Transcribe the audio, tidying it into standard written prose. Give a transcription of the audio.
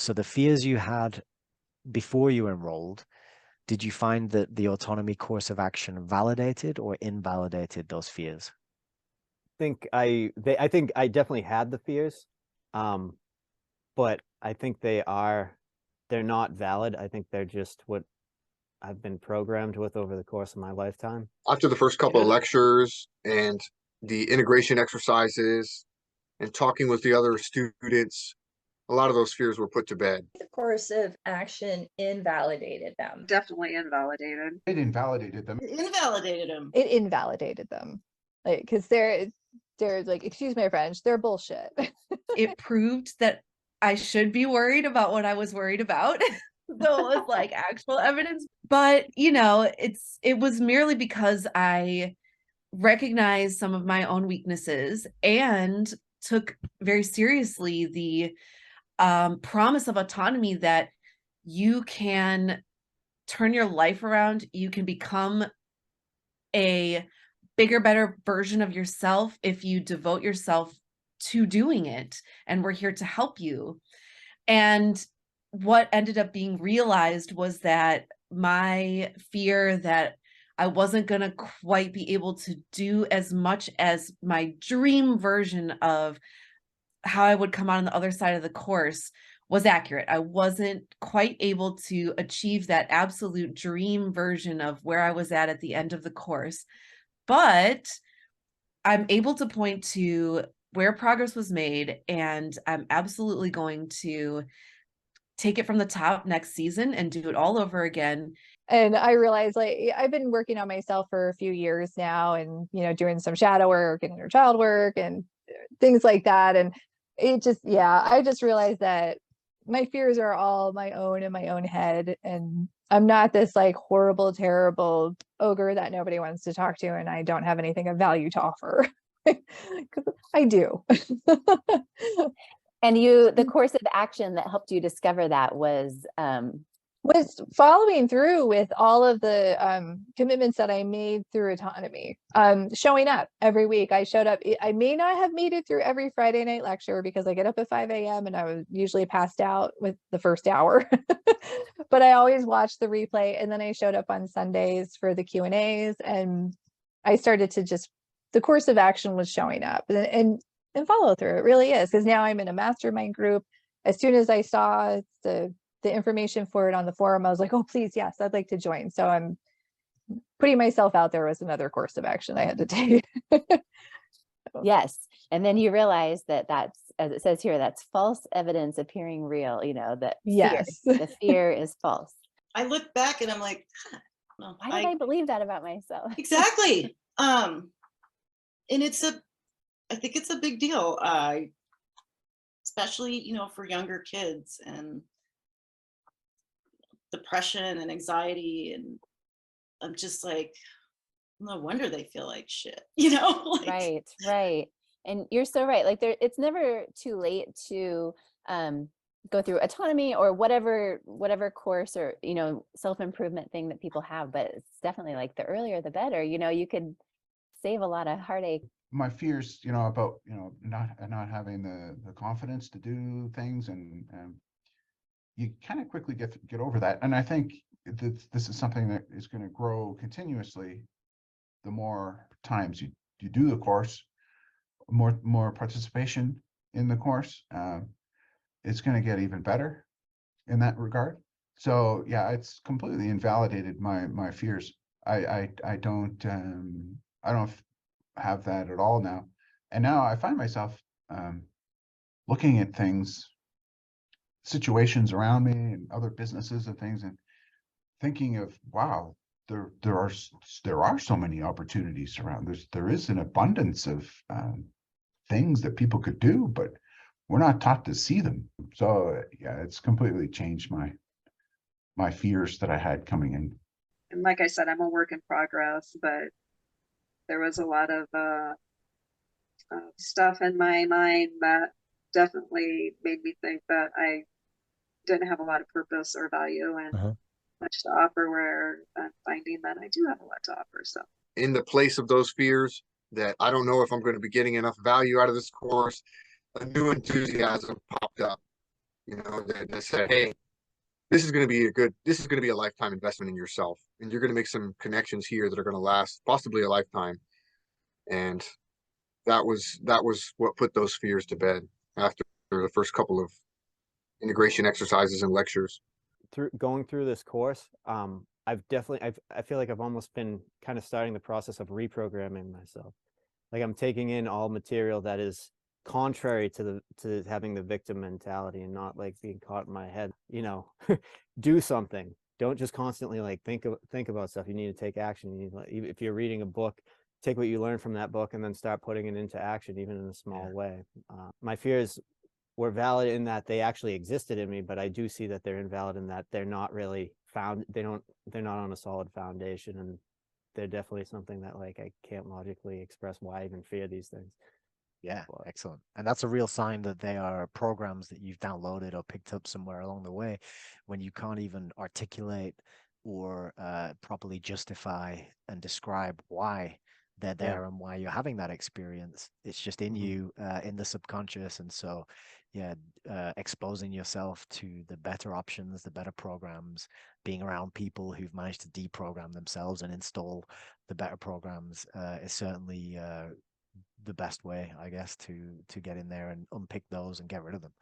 So the fears you had before you enrolled, did you find that the autonomy course of action validated or invalidated those fears? I think I definitely had the fears, but I think they're not valid. I think they're just what I've been programmed with over the course of my lifetime. After the first couple of lectures and the integration exercises and talking with the other students, a lot of those fears were put to bed. The course of action invalidated them. Definitely invalidated. It invalidated them. It invalidated them. It invalidated them. Like, because they're like, excuse my French, they're bullshit. It proved that I should be worried about what I was worried about. So it was like actual evidence. But, you know, it was merely because I recognized some of my own weaknesses and took very seriously the promise of autonomy, that you can turn your life around. You can become a bigger, better version of yourself if you devote yourself to doing it. And we're here to help you. And what ended up being realized was that my fear that I wasn't going to quite be able to do as much as my dream version of how I would come out on the other side of the course was accurate. I wasn't quite able to achieve that absolute dream version of where I was at the end of the course. But I'm able to point to where progress was made, and I'm absolutely going to take it from the top next season and do it all over again. And I realized, like, I've been working on myself for a few years now, and, you know, doing some shadow work and inner child work and things like that. And it just, yeah, I just realized that my fears are all my own in my own head. And I'm not this like horrible, terrible ogre that nobody wants to talk to. And I don't have anything of value to offer. Because I do. And the course of action that helped you discover that was following through with all of the commitments that I made through autonomy. Showing up every week. I showed up. I may not have made it through every Friday night lecture because I get up at 5 a.m. and I was usually passed out with the first hour. But I always watched the replay, and then I showed up on Sundays for the Q&As, and I started to just, the course of action was showing up and follow through. It really is, because now I'm in a mastermind group. As soon as I saw the information for it on the forum, I was like, oh, please, yes, I'd like to join. So I'm putting myself out there as another course of action I had to take. Yes. And then you realize that that's, as it says here, that's false evidence appearing real, you know, that yes, the fear is false. I look back and I'm like, no, why did I believe that about myself? Exactly. And I think it's a big deal, especially, you know, for younger kids, and depression and anxiety. And I'm just like, no wonder they feel like shit, you know? Like, Right. And you're so right. Like, it's never too late to go through autonomy or whatever course or, you know, self-improvement thing that people have. But it's definitely like the earlier the better. You know, you could save a lot of heartache. My fears, you know, about, you know, not having the confidence to do things, and you kind of quickly get over that. And I think this is something that is going to grow continuously. The more times you do the course, more participation in the course, it's going to get even better in that regard. So yeah, it's completely invalidated my fears. I don't have that at all now. And now I find myself looking at things, situations around me and other businesses and things, and thinking of, wow, there are so many opportunities around. There is an abundance of things that people could do, but we're not taught to see them. So yeah, it's completely changed my fears that I had coming in. And like I said, I'm a work in progress, but there was a lot of stuff in my mind that definitely made me think that I didn't have a lot of purpose or value and much to offer, where I'm finding that I do have a lot to offer. So in the place of those fears that I don't know if I'm going to be getting enough value out of this course, a new enthusiasm popped up. you know, that said, hey, this is going to be a lifetime investment in yourself, and you're going to make some connections here that are going to last possibly a lifetime. And that was what put those fears to bed after the first couple of integration exercises and lectures. Through going through this course, I feel like I've almost been kind of starting the process of reprogramming myself. Like I'm taking in all material that is contrary to having the victim mentality and not like being caught in my head, you know. Do something. Don't just constantly like think about stuff. You need to take action. You need to, like, if you're reading a book, take what you learn from that book and then start putting it into action, even in a small way. My fears were valid in that they actually existed in me, but I do see that they're invalid in that they're not really they're not on a solid foundation, and they're definitely something that like I can't logically express why I even fear these things. Yeah, excellent. And that's a real sign that they are programs that you've downloaded or picked up somewhere along the way when you can't even articulate or properly justify and describe why they're there and why you're having that experience. It's just in you, in the subconscious. And so, yeah, exposing yourself to the better options, the better programs, being around people who've managed to deprogram themselves and install the better programs is certainly the best way, I guess, to get in there and unpick those and get rid of them.